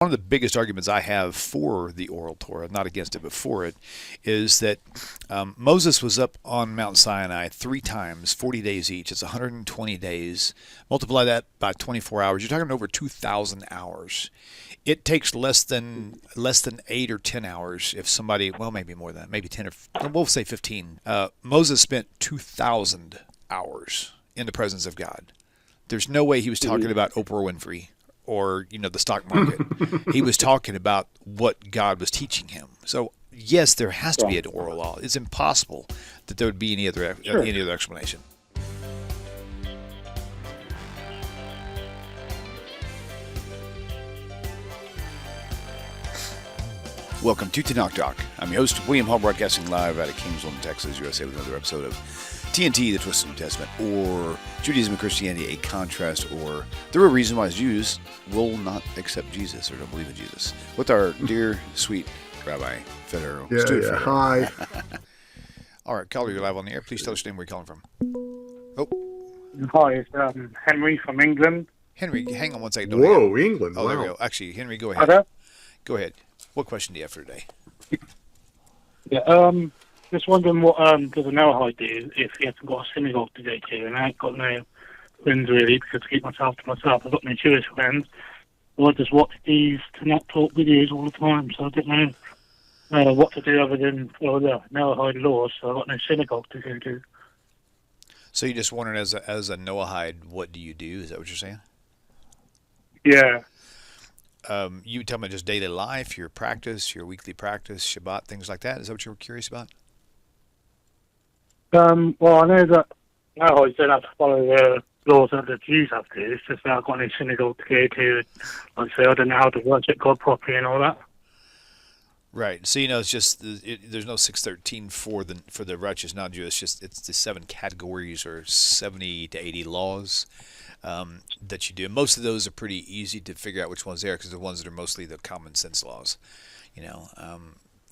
One of the biggest arguments I have for the oral Torah, not against it, but for it, is that Moses was up on Mount Sinai 3 times, 40 days each. It's 120 days. Multiply that by 24 hours. You're talking over 2,000 hours. It takes less than 8 or 10 hours if somebody, well, maybe more than that, maybe 10 or we'll say 15. Moses spent 2,000 hours in the presence of God. There's no way he was talking about Oprah Winfrey or, the stock market. He was talking about what God was teaching him. So, yes, there has to be an oral law. It's impossible that there would be any other explanation. Welcome to TaNaCh Talk. I'm your host, William Hall, broadcasting live out of Kingsland, Texas, USA, with another episode of TNT, the Twisted New Testament, or Judaism and Christianity, a contrast, or the real reason why Jews will not accept Jesus or don't believe in Jesus. With our dear, sweet Rabbi Federow. Stuart Federow. Hi. All right, caller, you're live on the air. Please tell us your name, where you're calling from. Oh. Hi, it's Henry from England. Henry, hang on one second. Whoa, England. Oh, wow. there we go. Actually, Henry, go ahead. Hello? Go ahead. What question do you have for today? Yeah, just wondering what does a Noahide do if he hasn't got a synagogue to go to, and I ain't got no friends really, because to keep myself to myself, I've got no Jewish friends. Well, I just watch these TaNaCh Talk videos all the time, so I don't know what to do other than follow the Noahide Laws, so I've got no synagogue to go to. So you're just wondering, as a Noahide, what do you do? Is that what you're saying? Yeah. You tell me just daily life, your practice, your weekly practice, Shabbat, things like that. Is that what you were curious about? Well, I know that Noahides don't have to follow the laws that the Jews have to. It's just that I've got no synagogue to go to. Like I say, I don't know how to worship God properly and all that. Right. So it's just there's no 613 for the righteous non-Jews. It's the 7 categories or 70 to 80 laws that you do. And most of those are pretty easy to figure out which ones they are, because the ones that are mostly the common sense laws.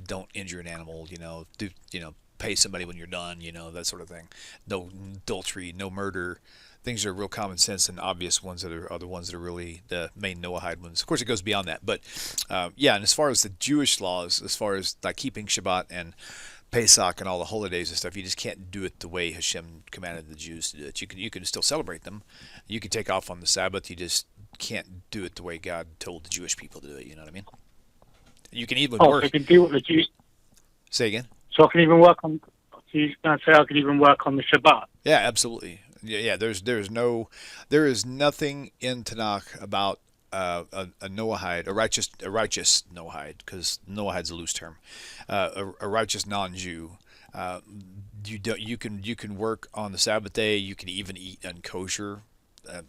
Don't injure an animal. Pay somebody when you're done. That sort of thing. No adultery. No murder. Things that are real common sense and obvious ones that are the ones that are really the main Noahide ones. Of course, it goes beyond that. But, and as far as the Jewish laws, as far as like keeping Shabbat and Pesach and all the holidays and stuff, you just can't do it the way Hashem commanded the Jews to do it. You can still celebrate them. You can take off on the Sabbath. You just can't do it the way God told the Jewish people to do it. You know what I mean? You can even work. So I can do what the Jews... Say again? So I can even work on... So you're going to say I can even work on the Shabbat? Yeah, absolutely. Yeah. There is nothing in TaNaCh about a Noahide, a righteous Noahide, because Noahide's a loose term, a righteous non-Jew. You can work on the Sabbath day. You can even eat unkosher.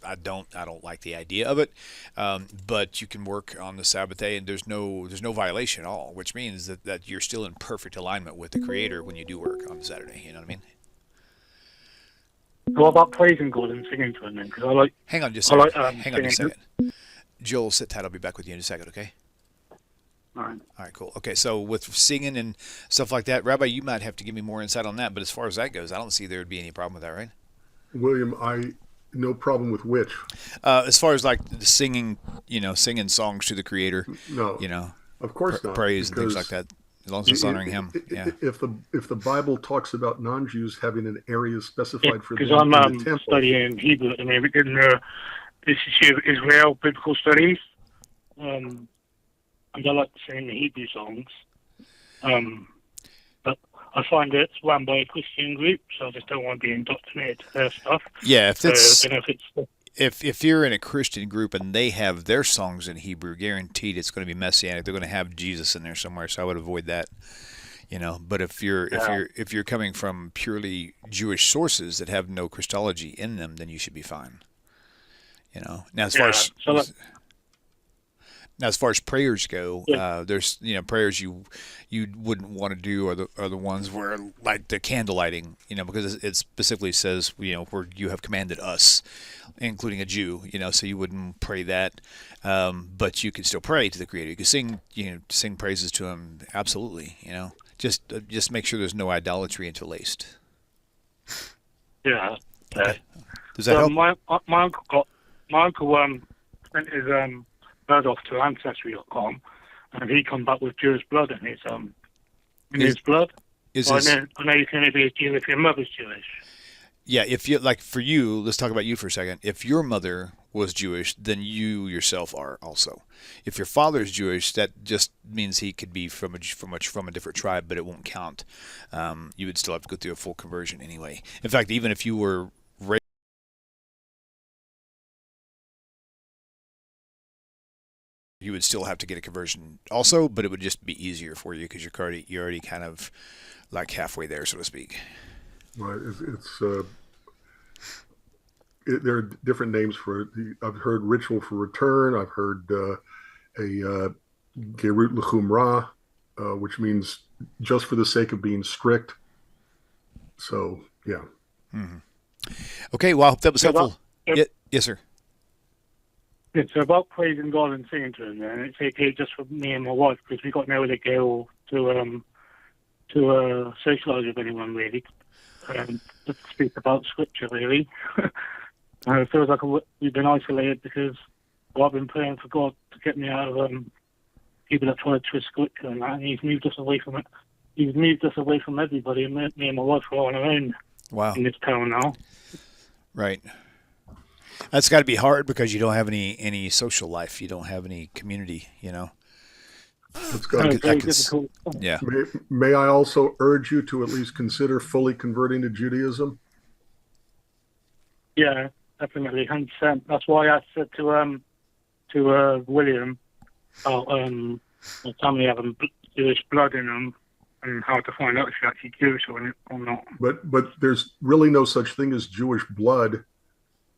I don't like the idea of it, but you can work on the Sabbath day, and there's no violation at all, which means that you're still in perfect alignment with the Creator when you do work on Saturday. You know what I mean? What about praising God and singing to Him then? Because I like. Hang on just a second. Hang on singing. just a second. Joel, sit tight. I'll be back with you in a second. Okay. All right. All right, cool. Okay, so with singing and stuff like that, Rabbi, you might have to give me more insight on that. But as far as that goes, I don't see there would be any problem with that, right? William, no problem with which? As far as like the singing, singing songs to the Creator. No. Of course not. Praise and things like that. As long as it's honoring Him. Yeah. If the Bible talks about non-Jews having an area specified for them because I'm in the temple, studying Hebrew and everything in the Institute of Israel Biblical Studies, and I like to sing the Hebrew songs. But I find it's run by a Christian group, so I just don't want to be indoctrinated to their stuff. Yeah, if you're in a Christian group and they have their songs in Hebrew, guaranteed it's going to be messianic. They're going to have Jesus in there somewhere, so I would avoid that. But if you're coming from purely Jewish sources that have no Christology in them, then you should be fine. Now as far as prayers go, there's prayers you wouldn't want to do are the ones where, like the candle lighting, because it specifically says where you have commanded us, including a Jew, so you wouldn't pray that, but you can still pray to the Creator. You can sing praises to Him, absolutely. Just make sure there's no idolatry interlaced. Yeah. Okay. Does that help? My uncle spent his blood off to Ancestry.com, and he come back with Jewish blood in his blood. I know you can only be a Jew if your mother's Jewish. Yeah, if you like, for you, let's talk about you for a second. If your mother was Jewish, then you yourself are also. If your father is Jewish, that just means he could be from a different tribe, but it won't count. You would still have to go through a full conversion anyway. In fact, even if you were raised, you would still have to get a conversion also, but it would just be easier for you because you're already kind of like halfway there, so to speak. Right. There are different names for it. I've heard ritual for return. I've heard a gerut l'chumrah, which means just for the sake of being strict. So, yeah. Mm-hmm. Okay, well, I hope that was helpful. Yes, sir. It's about praising God and singing to Him, and it's okay just for me and my wife because we got nowhere to go to socialise with anyone really, to speak about Scripture really. It feels like we've been isolated because I've been praying for God to get me out of people that try to twist Scripture and that, and He's moved us away from it. He's moved us away from everybody, and me and my wife are on our own. Wow. In this town now. Right. That's got to be hard because you don't have any social life. You don't have any community, you know. It's very difficult. Yeah. May I also urge you to at least consider fully converting to Judaism? Yeah, definitely, 100%. That's why I said to William about my family having Jewish blood in them and how to find out if you're actually Jewish or not. But there's really no such thing as Jewish blood.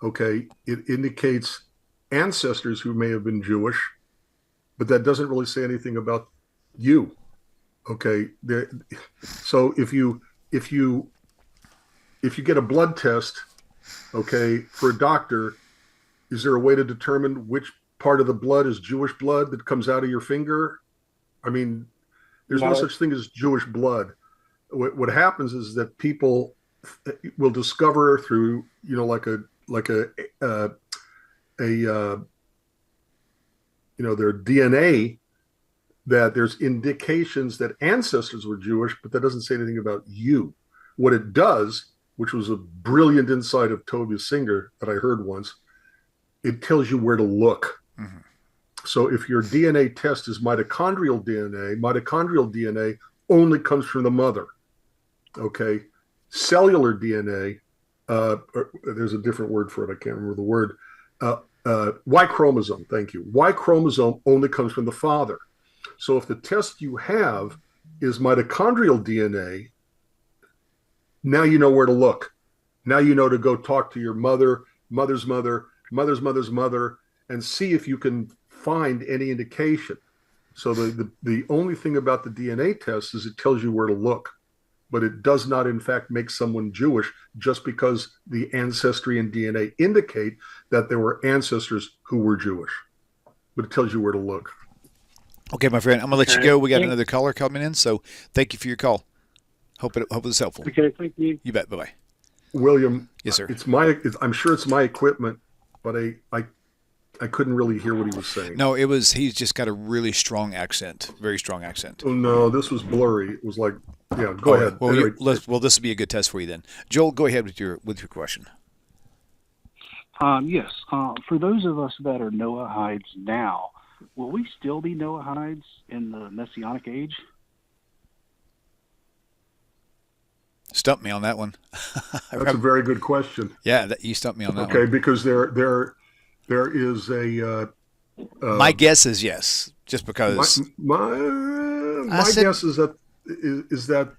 Okay, it indicates ancestors who may have been Jewish, but that doesn't really say anything about you. Okay, so if you get a blood test, okay, for a doctor, is there a way to determine which part of the blood is Jewish blood that comes out of your finger? I mean, there's no such thing as Jewish blood. What happens is that people will discover through, like their DNA, that there's indications that ancestors were Jewish, but that doesn't say anything about you. What it does, which was a brilliant insight of Tovia Singer that I heard once, it tells you where to look. Mm-hmm. So if your DNA test is mitochondrial DNA only comes from the mother. Okay. Cellular DNA, there's a different word for it. I can't remember the word. Y chromosome. Thank you. Y chromosome only comes from the father. So if the test you have is mitochondrial DNA, now you know where to look. Now you know to go talk to your mother's mother, mother's mother, and see if you can find any indication. So the only thing about the DNA test is it tells you where to look, but it does not in fact make someone Jewish just because the ancestry and DNA indicate that there were ancestors who were Jewish. But it tells you where to look. Okay, my friend, I'm going to let you go. We got another caller coming in, so thank you for your call. Hope it was helpful. Okay, thank you. You bet. Bye-bye. William. Yes, sir. I'm sure it's my equipment, but I couldn't really hear what he was saying. No, he's just got a really strong accent, very strong accent. Oh, no, this was blurry. It was like, yeah, go ahead. Well, anyway. This will be a good test for you then. Joel, go ahead with your question. Yes. For those of us that are Noahides now, will we still be Noahides in the Messianic age? Stump me on that one. That's a very good question. Yeah, you stumped me on that one. Okay, because there is a. My guess is yes, just because. My guess is that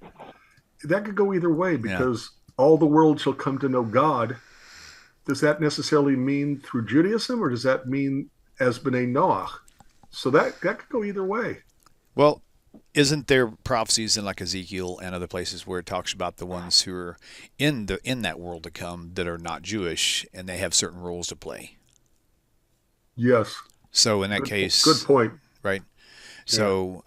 could go either way, because all the world shall come to know God. Does that necessarily mean through Judaism, or does that mean as B'nai Noach? So that could go either way. Well, isn't there prophecies in like Ezekiel and other places where it talks about the ones who are in that world to come that are not Jewish and they have certain roles to play? Yes. So in that case, good point. Right. So,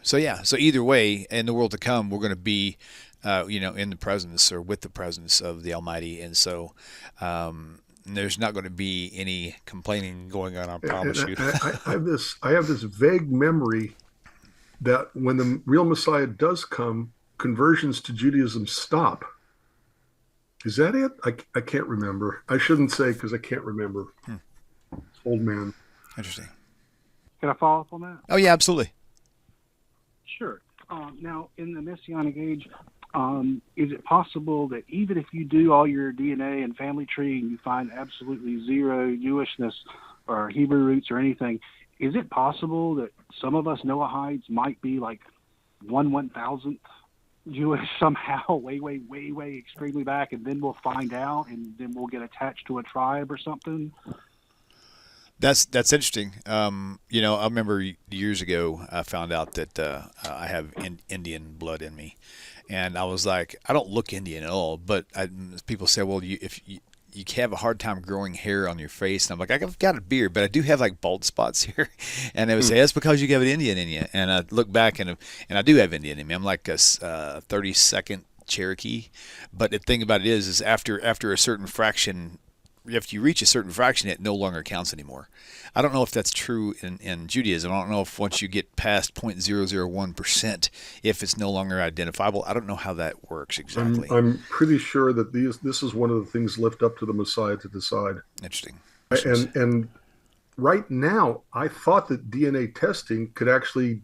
so either way, in the world to come, we're going to be, in the presence or with the presence of the Almighty. And so, And there's not going to be any complaining going on, I promise you. I have this vague memory that when the real Messiah does come, conversions to Judaism stop. Is that it? I can't remember. I shouldn't say because I can't remember. Old man. Interesting. Can I follow up on that? Oh, yeah, absolutely. Sure. Now, in the Messianic age, is it possible that even if you do all your DNA and family tree and you find absolutely zero Jewishness or Hebrew roots or anything, is it possible that some of us Noahides might be like 1/1000th Jewish somehow, way extremely back, and then we'll find out, and then we'll get attached to a tribe or something? That's interesting. I remember years ago I found out that I have Indian blood in me, and I was like, I don't look Indian at all. But people say, well, if you have a hard time growing hair on your face, and I'm like, I've got a beard, but I do have like bald spots here, and they would say that's because you have an Indian in you. And I look back and I do have Indian in me. I'm like a 32nd Cherokee, but the thing about it is after a certain fraction. If you reach a certain fraction, it no longer counts anymore. I don't know if that's true in Judaism. I don't know if once you get past 0.001%, if it's no longer identifiable. I don't know how that works exactly. I'm pretty sure that this is one of the things left up to the Messiah to decide. Interesting. And right now, I thought that DNA testing could actually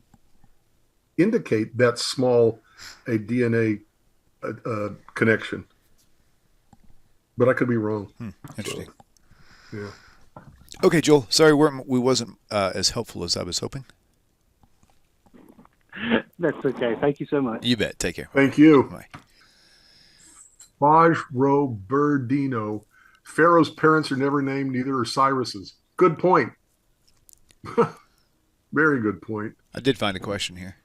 indicate that small a DNA connection. But I could be wrong. Interesting. So, yeah. Okay, Joel. Sorry we wasn't as helpful as I was hoping. That's okay. Thank you so much. You bet. Take care. Thank you. Bye. Fajro Berdino. Pharaoh's parents are never named, neither are Cyrus's. Good point. Very good point. I did find a question here.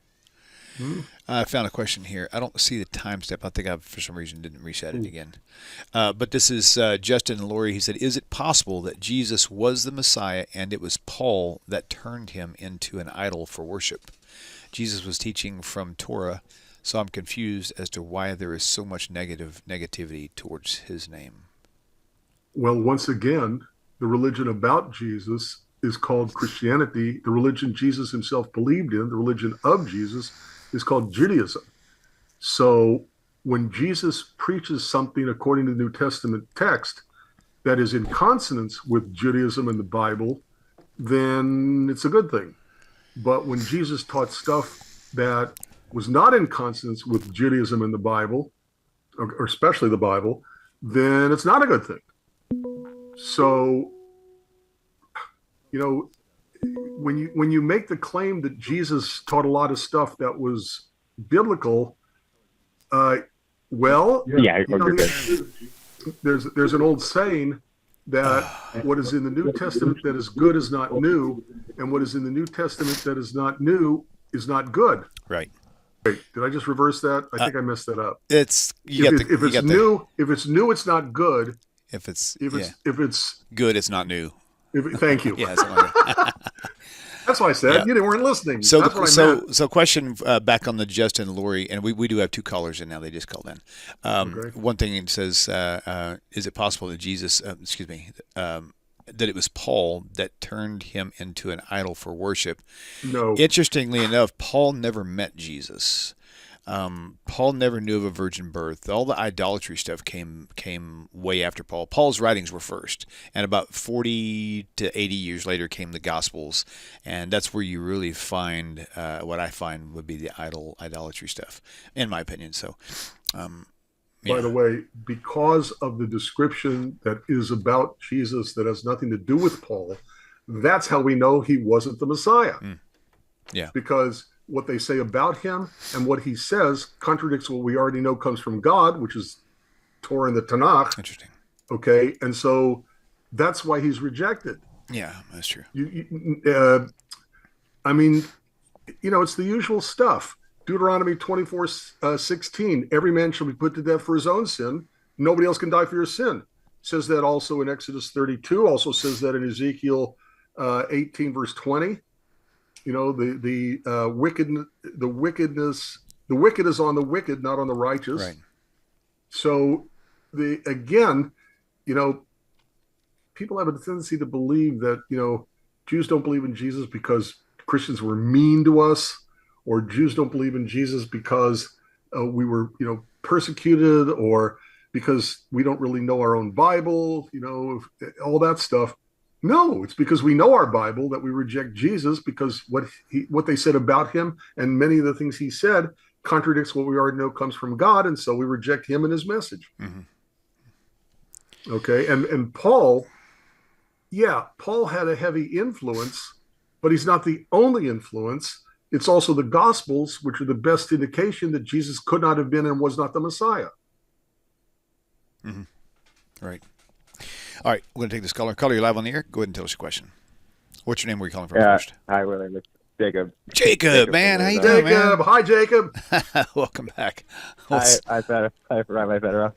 I found a question here. I don't see the time step. I think I, for some reason, didn't reset it again. But this is Justin and Lori. He said, is it possible that Jesus was the Messiah and it was Paul that turned him into an idol for worship? Jesus was teaching from Torah, so I'm confused as to why there is so much negativity towards his name. Well, once again, the religion about Jesus is called Christianity. The religion Jesus himself believed in, the religion of Jesus, is called Judaism. So when Jesus preaches something according to the New Testament text that is in consonance with Judaism and the Bible, then it's a good thing. But when Jesus taught stuff that was not in consonance with Judaism and the Bible, or especially the Bible, then it's not a good thing. So, when you make the claim that Jesus taught a lot of stuff that was biblical, there's an old saying that what is in the New Testament that is good is not new, and what is in the New Testament that is not new is not good. Right. Wait, did I just reverse that? I think I messed that up. If it's new, it's not good. If it's good, it's not new. Thank you. Yeah, something like that. That's what I said. Yeah. You weren't listening. So, That's what I meant. So question back on the Justin and Lori, and we do have two callers in now. They just called in. Okay. One thing it says, is it possible that that it was Paul that turned him into an idol for worship? No. Interestingly enough, Paul never met Jesus. Paul never knew of a virgin birth. All the idolatry stuff came way after Paul. Paul's writings were first, and about 40 to 80 years later came the Gospels, and that's where you really find what I find would be the idolatry stuff, in my opinion. So, By the way, because of the description that is about Jesus that has nothing to do with Paul, that's how we know he wasn't the Messiah. Yeah. Because what they say about him and what he says contradicts what we already know comes from God, which is Torah and the TaNaCh. Interesting. Okay, and so that's why he's rejected. Yeah, that's true. It's the usual stuff. Deuteronomy 24:16. Every man shall be put to death for his own sin. Nobody else can die for your sin. It says that also in Exodus 32. Also says that in Ezekiel 18 verse 20. The wicked is on the wicked, not on the righteous. Right. So people have a tendency to believe that, Jews don't believe in Jesus because Christians were mean to us, or Jews don't believe in Jesus because we were, persecuted, or because we don't really know our own Bible, all that stuff. No, it's because we know our Bible that we reject Jesus, because what they said about him and many of the things he said contradicts what we already know comes from God, and so we reject him and his message. Mm-hmm. Okay, and Paul had a heavy influence, but he's not the only influence. It's also the Gospels, which are the best indication that Jesus could not have been and was not the Messiah. Mm-hmm. Right. All right, we're going to take this caller. Caller, you're live on the air. Go ahead and tell us your question. What's your name? Where are you calling from first? Hi, William. It's Jacob. Jacob, man. How you doing, man? Jacob. Hi, Jacob. Welcome back. Hi, Rabbi Federow.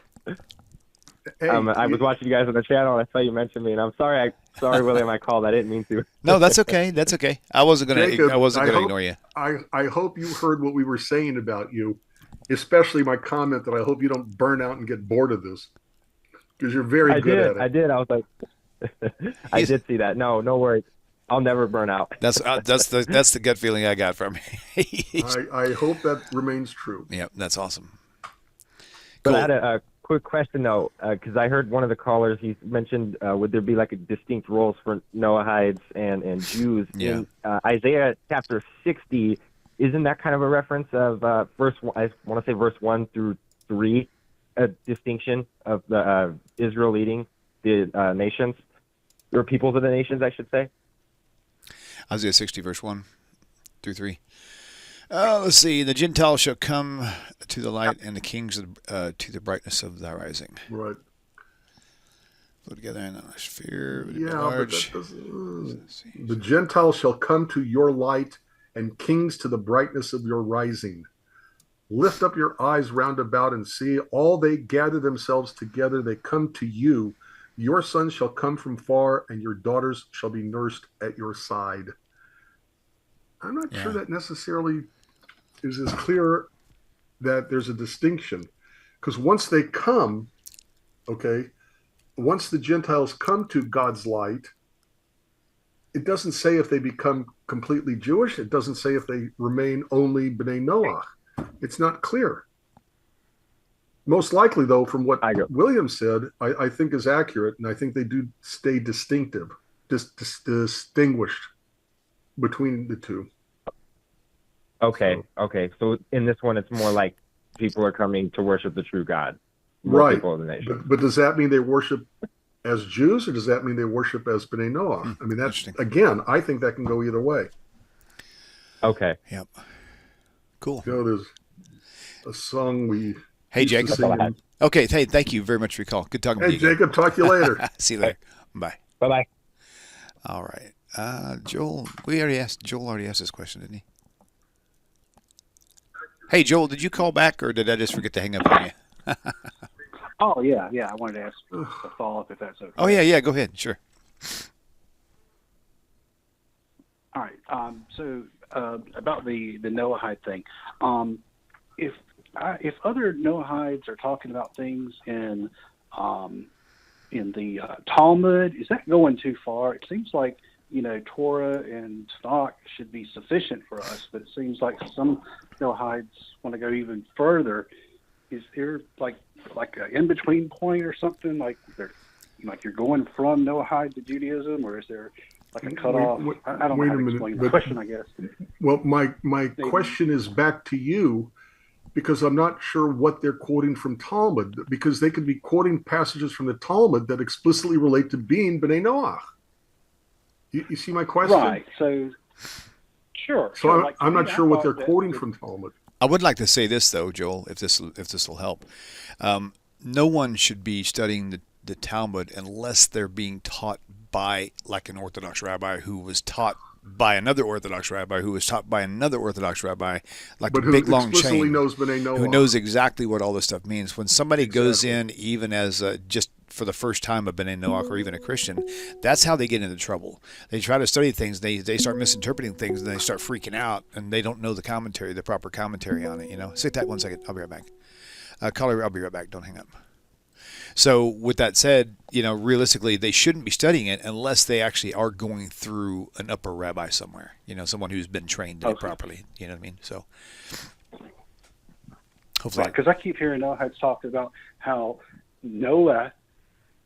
Hey, I was watching you guys on the channel, and I saw you mention me, and I'm sorry, William, I called. I didn't mean to. No, that's okay. That's okay. I wasn't going to ignore you. I hope you heard what we were saying about you, especially my comment that I hope you don't burn out and get bored of this, because you're very good at it. I did. I was like, I did see that. No worries. I'll never burn out. That's the gut feeling I got from him. I hope that remains true. Yep, that's awesome. But Cool. I had a quick question, though, because I heard one of the callers, he mentioned, would there be like a distinct roles for Noahides and Jews? Yeah. In Isaiah chapter 60, isn't that kind of a reference of I want to say verse 1 through 3, a distinction of the Israel leading the nations, or peoples of the nations, I should say? Isaiah 60, verse 1 through 3. Let's see. The Gentiles shall come to the light, and the kings to the brightness of thy rising. Right. Put together in a sphere. Yeah, but large. the Gentiles shall come to your light, and kings to the brightness of your rising. Lift up your eyes round about and see. All they gather themselves together, they come to you. Your sons shall come from far, and your daughters shall be nursed at your side. I'm not sure that necessarily is as clear that there's a distinction. Because once they come, once the Gentiles come to God's light, it doesn't say if they become completely Jewish. It doesn't say if they remain only B'nai Noach. It's not clear. Most likely, though, from what William said, I think is accurate, and I think they do stay distinguished between the two. Okay. So in this one, it's more like people are coming to worship the true God. Right. People of the nation. But does that mean they worship as Jews, or does that mean they worship as B'nai Noach? I mean, that's, again, I think that can go either way. Okay. Yep. Cool. There's a song we... Hey, Jacob. Okay, hey, thank you very much for your call. Good talking to you. Hey, Jacob, talk to you later. See you later. Bye. Bye-bye. All right. Joel already asked this question, didn't he? Hey, Joel, did you call back, or did I just forget to hang up on you? Oh, yeah. I wanted to ask a follow-up, if that's okay. Oh, yeah, go ahead. Sure. All right. So about the Noahide thing, if other Noahides are talking about things in the Talmud, is that going too far? It seems like Torah and TaNaCh should be sufficient for us, but it seems like some Noahides want to go even further. Is there like an in-between point or something? Like you're going from Noahide to Judaism, or is there like a cutoff? I don't know how to explain the question, I guess. Well, my question is back to you, because I'm not sure what they're quoting from Talmud, because they could be quoting passages from the Talmud that explicitly relate to being B'nai Noach. You see my question? Right. So, sure. So I'm not sure what they're quoting from Talmud. I would like to say this, though, Joel, if this will help. No one should be studying the Talmud unless they're being taught by like an Orthodox rabbi who was taught by another Orthodox rabbi who was taught by another Orthodox rabbi, like but a big long chain, knows B'nai Noach. who knows exactly what all this stuff means. When somebody goes in, even as just for the first time a B'nai Noach or even a Christian, that's how they get into trouble. They try to study things, they start misinterpreting things, and they start freaking out, and they don't know the proper commentary on it. Sit tight 1 second. I'll be right back. Caller, I'll be right back. Don't hang up. So with that said, realistically, they shouldn't be studying it unless they actually are going through an upper rabbi somewhere, someone who's been trained in it properly. You know what I mean? So hopefully. Because I keep hearing Noahides talk about how Noah,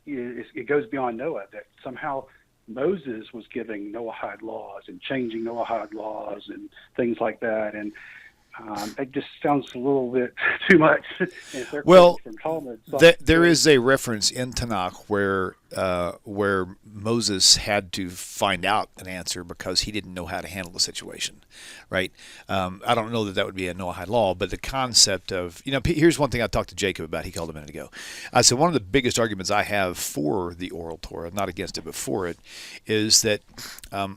it goes beyond Noah, that somehow Moses was giving Noahide laws and changing Noahide laws and things like that. And it just sounds a little bit too much. Well, from Talmud, there is a reference in TaNaCh where Moses had to find out an answer because he didn't know how to handle the situation, right? I don't know that would be a Noahide law, but the concept of, here's one thing I talked to Jacob about. He called a minute ago. I said one of the biggest arguments I have for the oral Torah, not against it, but for it, is that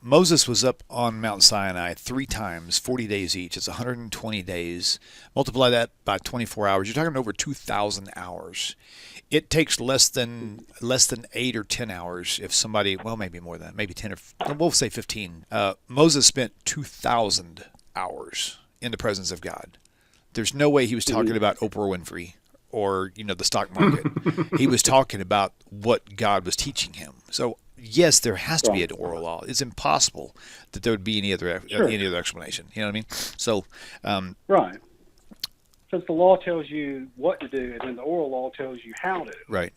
Moses was up on Mount Sinai 3 times, 40 days each. It's 120 days. Multiply that by 24 hours. You're talking over 2,000 hours. It takes less than 8 or 10 hours if somebody, well, maybe more than that, maybe 10 or we'll say 15. Moses spent 2,000 hours in the presence of God. There's no way he was talking about Oprah Winfrey or the stock market. He was talking about what God was teaching him. So yes, there has to be an oral law. It's impossible that there would be any other explanation. You know what I mean? So right. Because the law tells you what to do, and then the oral law tells you how to. Right.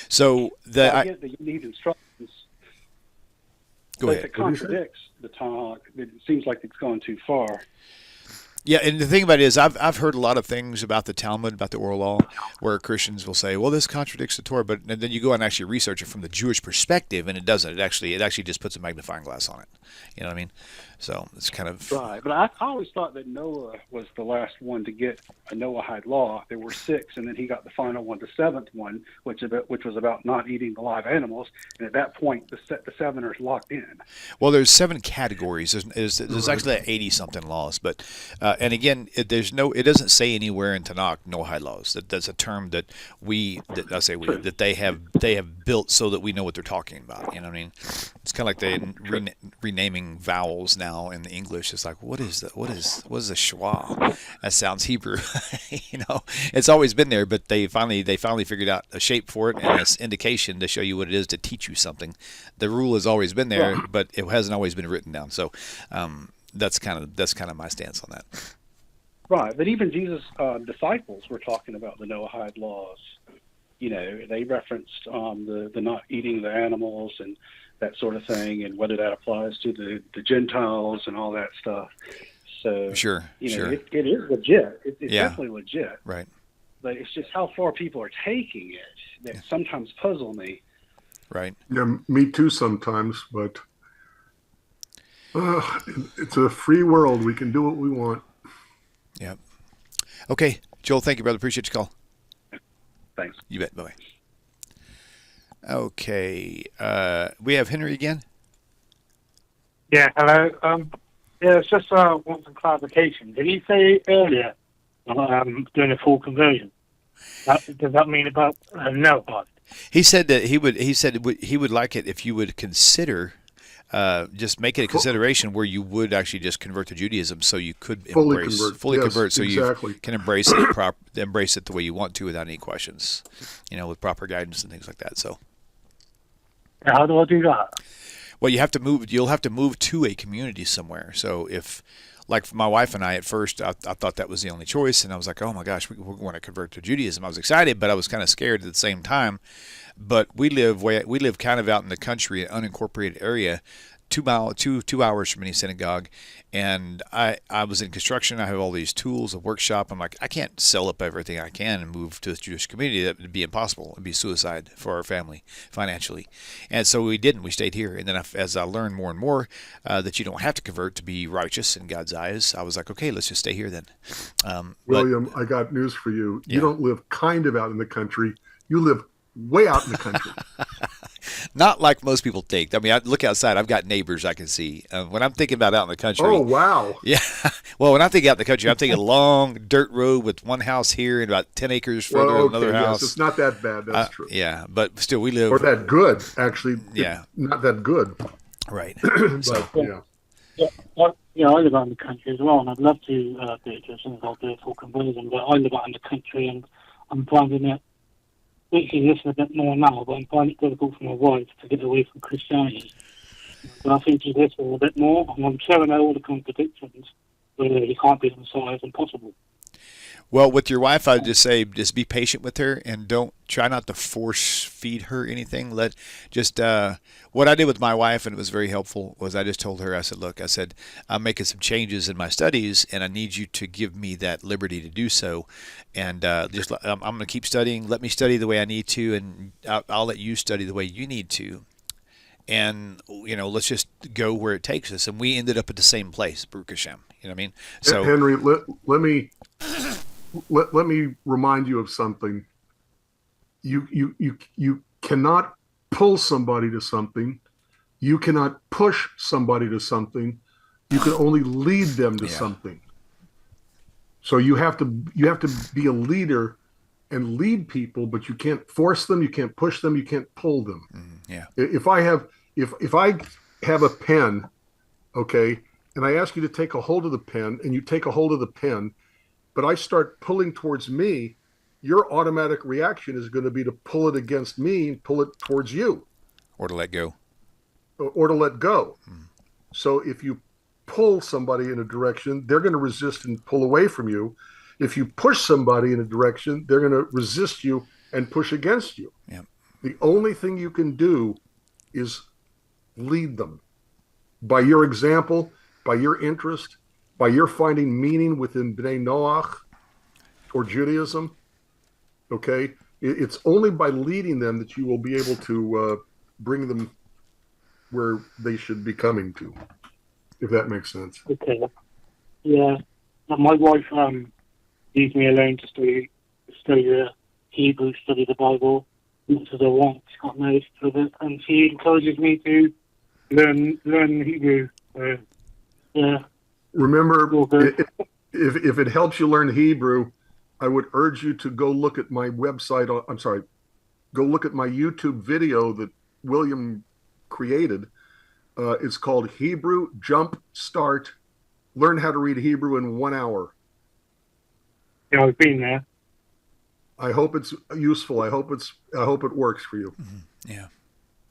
So I get that you need instructions. Go ahead. If it contradicts the TaNaCh, it seems like it's gone too far. Yeah, and the thing about it is, I've heard a lot of things about the Talmud, about the oral law, where Christians will say, "Well, this contradicts the Torah," and then you go and actually research it from the Jewish perspective, and it doesn't. It actually just puts a magnifying glass on it. You know what I mean? So it's kind of right. But I always thought that Noah was the last one to get a Noahide law. There were 6, and then he got the final one, the 7th one, which was about not eating the live animals. And at that point, the 7 are locked in. Well, there's 7 categories. There's actually 80-something laws, but and again, it doesn't say anywhere in TaNaCh Noahide laws. That's a term that they have built so that we know what they're talking about. You know what I mean? It's kind of like they renaming vowels now in the English. It's like, what is a schwa? That sounds Hebrew. It's always been there, but they finally figured out a shape for it and an indication to show you what it is, to teach you something. The rule has always been there, but it hasn't always been written down. So that's kind of my stance on that. Right, but even Jesus' disciples were talking about the Noahide laws. They referenced the not eating the animals and that sort of thing, and whether that applies to the Gentiles and all that stuff. So sure. It is legit. It's definitely legit. Right. But it's just how far people are taking it that sometimes puzzle me. Right. Yeah, me too sometimes, but it's a free world. We can do what we want. Yeah. Okay, Joel, thank you, brother. Appreciate your call. Thanks. You bet. Bye-bye. Okay. We have Henry again. Yeah, hello. It's just want some clarification. Did he say earlier doing a full conversion? Does that mean about no? He said that he would like it if you would consider just make it a consideration where you would actually just convert to Judaism, so you could fully convert, so you can embrace it the way you want to without any questions, with proper guidance and things like that. So, how do I do that? Well, you'll have to move to a community somewhere. So if, like for my wife and I, at first, I thought that was the only choice, and I was like, oh my gosh, we're going to convert to Judaism. I was excited, but I was kind of scared at the same time. But we live kind of out in the country, an unincorporated area, 2 hours from any synagogue, and I was in construction. I have all these tools, a workshop. I'm like, I can't sell up everything I can and move to a Jewish community. That would be impossible. It'd be suicide for our family financially. And so we didn't. We stayed here. And then as I learned more and more that you don't have to convert to be righteous in God's eyes, I was like, okay, let's just stay here then. William, I got news for you. You don't live kind of out in the country. You live way out in the country. Not like most people think. I mean, I look outside. I've got neighbors I can see. When I'm thinking about out in the country. Oh, wow. Yeah. Well, when I think out in the country, I'm thinking a long dirt road with one house here and about 10 acres further another house. Yes, it's not that bad. That's true. Yeah, but still we live. Or that good, actually. Yeah. Not that good. Right. So, yeah. I live out in the country as well, and I'd love to do it as soon as I'll do a full conversion, but I live out in the country, and I'm finding it actually listen a bit more now, but I'm finding it difficult for my wife to get away from Christianity. But I think he's listening a bit more, and I'm showing her all the contradictions where he can't be the Messiah is impossible. Well, with your wife, I'd just say just be patient with her and don't try not to force feed her anything. What I did with my wife, and it was very helpful, was I just told her, I said, look, I said, I'm making some changes in my studies, and I need you to give me that liberty to do so. And I'm going to keep studying. Let me study the way I need to, and I'll let you study the way you need to. And, let's just go where it takes us. And we ended up at the same place, Baruch Hashem. You know what I mean? So, Henry, let me remind you of something. You cannot pull somebody to something. You cannot push somebody to something. You can only lead them to something. So you have to be a leader and lead people, but you can't force them. You can't push them. You can't pull them. If I have a pen, okay, and I ask you to take a hold of the pen, and you take a hold of the pen, but I start pulling towards me, your automatic reaction is going to be to pull it against me and pull it towards you. Or to let go. Or to let go. So if you pull somebody in a direction, they're going to resist and pull away from you. If you push somebody in a direction, they're going to resist you and push against you. Yeah. The only thing you can do is lead them. By your example, by your interest, by your finding meaning within Bnei Noach or Judaism, okay? It's only by leading them that you will be able to bring them where they should be coming to, if that makes sense. Okay. Yeah. My wife leaves me alone to study Hebrew, study the Bible, much as I want. She's got no issue with it, and she encourages me to learn Hebrew. Yeah. Remember, if it helps you learn Hebrew, I would urge you to go look at my website. Go look at my YouTube video that William created. It's called Hebrew Jump Start. Learn how to read Hebrew in 1 hour. Yeah, I've been there. I hope it's useful. I hope it works for you. Yeah.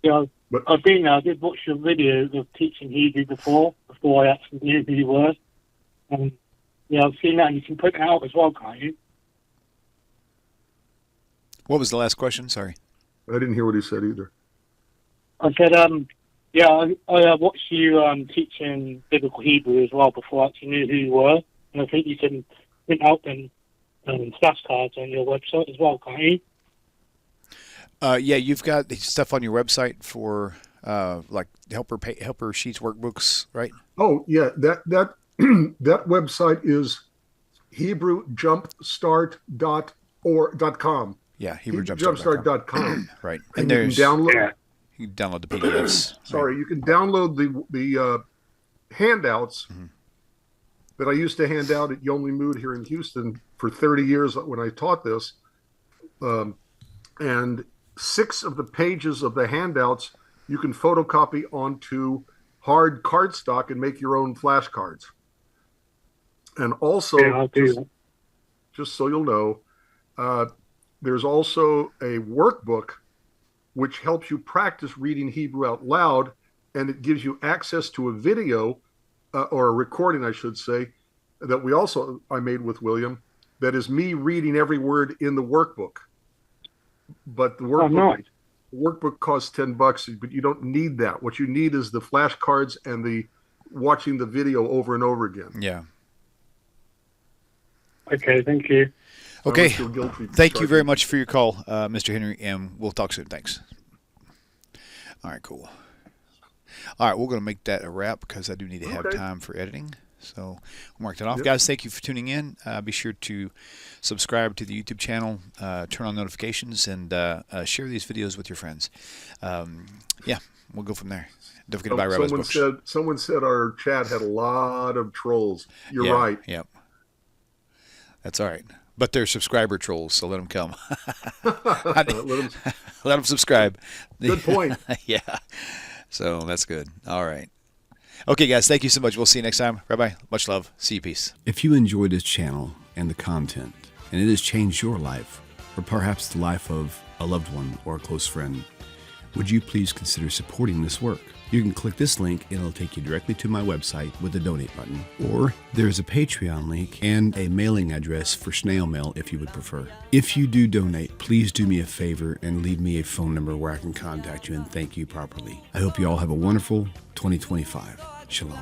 Yeah, I've been there. I did watch your video of teaching Hebrew before I actually knew who you were. And yeah, I've seen that, and you can put it out as well, can't you? What was the last question? Sorry. I didn't hear what he said either. I said, yeah, I watched you teaching biblical Hebrew as well before I actually knew who you were. And I think you can print out them flashcards on your website as well, can't you? Yeah, you've got stuff on your website for like helper sheets, workbooks, right? Oh yeah, that that website is HebrewJumpstart.com. Yeah, HebrewJumpstart.com. HebrewJumpstart.com. Right, and you can download. You can download the PDFs. Sorry, you can download the handouts that I used to hand out at Yom Limud here in Houston for 30 years when I taught this, and 6 of the pages of the handouts you can photocopy onto hard cardstock and make your own flashcards. And also, just so you'll know, there's also a workbook which helps you practice reading Hebrew out loud, and it gives you access to a video or a recording, I should say, that I made with William, that is me reading every word in the workbook. But the workbook costs $10, but you don't need that. What you need is the flashcards and the watching the video over and over again. Yeah. Okay, thank you. Okay, thank you very much for your call, Mr. Henry, and we'll talk soon. Thanks. All right, cool. All right, we're going to make that a wrap because I do need to have time for editing. So we'll mark that off. Guys, thank you for tuning in. Be sure to subscribe to the YouTube channel, turn on notifications, and share these videos with your friends. Yeah, we'll go from there. Don't forget to buy Rabbi's books. Someone said our chat had a lot of trolls. You're right. Yep. That's all right. But they're subscriber trolls, so let them come. let them subscribe. Good point. Yeah. So that's good. All right. Okay, guys, thank you so much. We'll see you next time. Rabbi, much love. See you. Peace. If you enjoy this channel and the content, and it has changed your life, or perhaps the life of a loved one, or a close friend, would you please consider supporting this work? You can click this link and it'll take you directly to my website with the donate button. Or there's a Patreon link and a mailing address for snail mail if you would prefer. If you do donate, please do me a favor and leave me a phone number where I can contact you and thank you properly. I hope you all have a wonderful 2025. Shalom.